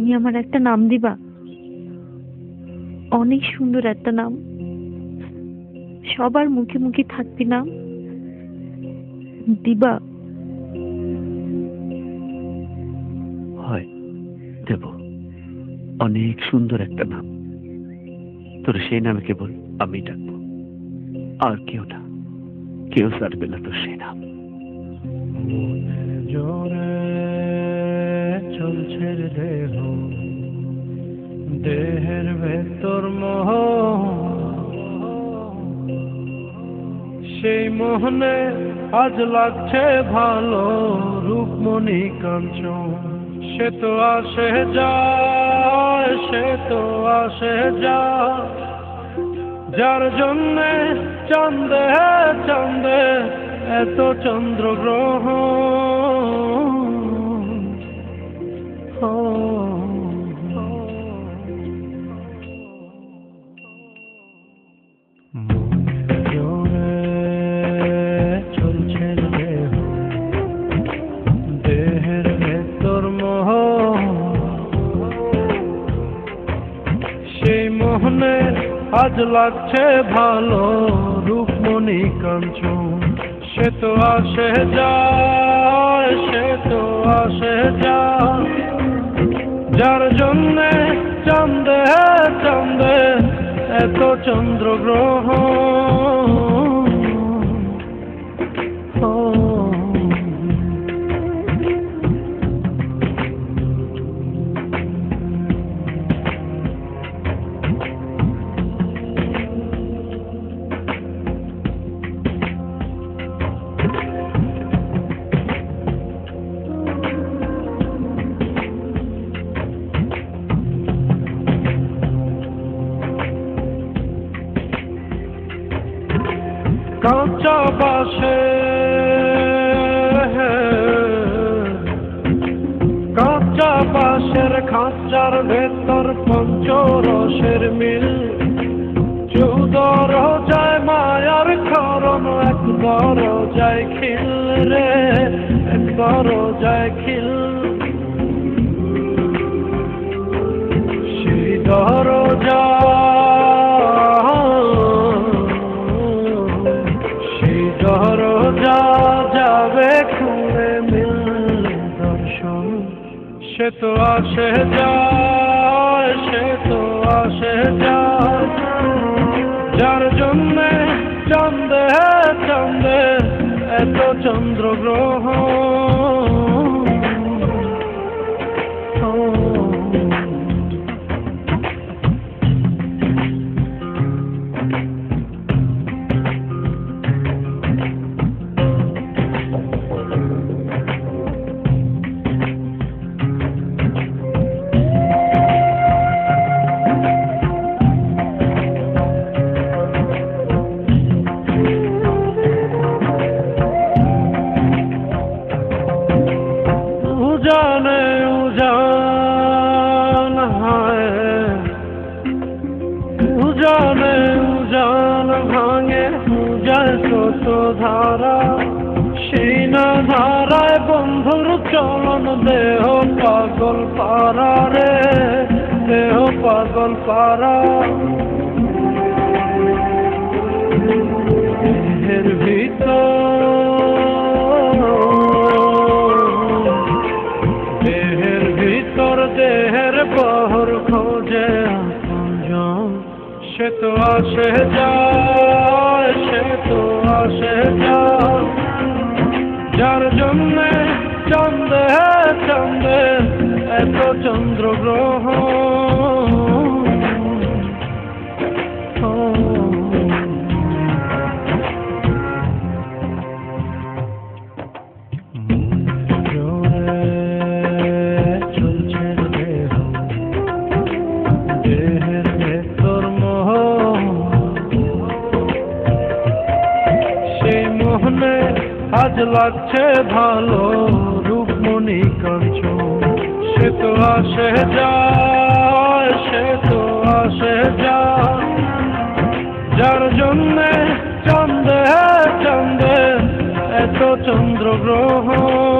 তুমি আমার একটা নাম দিবা? অনেক সুন্দর একটা নাম, সবার মুখে মুখে থাকবি নাম, দিবা? হয়, দেব। অনেক সুন্দর একটা নাম। তোর সেই নামে কেবল আমি ডাকবো, আর কেউ না। কেউ ছাড়বে না তোর সেই নাম। জোরে চলছে দেহ, দেহের ভেতর মোহ, সেই মোহনে আজ লাগছে ভালো রূপমণি কাঞ্চন। সে তো আসে যায়, সে তো আসে যায়, যার জন্যে চাঁদে চাঁদে এত চন্দ্রগ্রহণ। জোরে চলছে দেহ, দেহের ভেতর মোহ, সেই মোহনে আজ লাগছে ভালো রূপমণি কাঞ্চন। সে তো আসে যায়, সে তো আসে যায়, যার জন্যে চাঁদে চাঁদে এত চন্দ্রগ্রহণ। কাঁচা বাসে, কাঁচা বাসের খাঁচার ভেতর পঞ্চরসের মিল, চৌদর যায় মায়ার খরণ, একবার যায় খিল রে, একবার যায় খিল। সেই দরজা, সেই দরজা যাবে খুলে মিললে দর্শন। সে তো আসে যায়, সে তো আসে যায়, যার জন্যে চাঁদে চাঁদে এত চন্দ্রগ্রহণ। उजाने उजान है, उजाने उजान भांगे उजाय तो धारा, সেই না ধারায় বন্ধুর চলন, দেহ পাগল পারা রে, দেহ পাগল পারা। দেহের ভিতর দেহের বহর খোঁজে আপনজন। সে তো আসে যায়, সে তো আসে যায়, যার জন্যে চাঁদে চাঁদে এত চন্দ্রগ্রহণ। আজ লাগছে ভালো রূপমণি কাঞ্চন। সে তো আসে যায়, সে তো আসে যায়, যার জন্যে চাঁদে চাঁদে এত চন্দ্রগ্রহণ।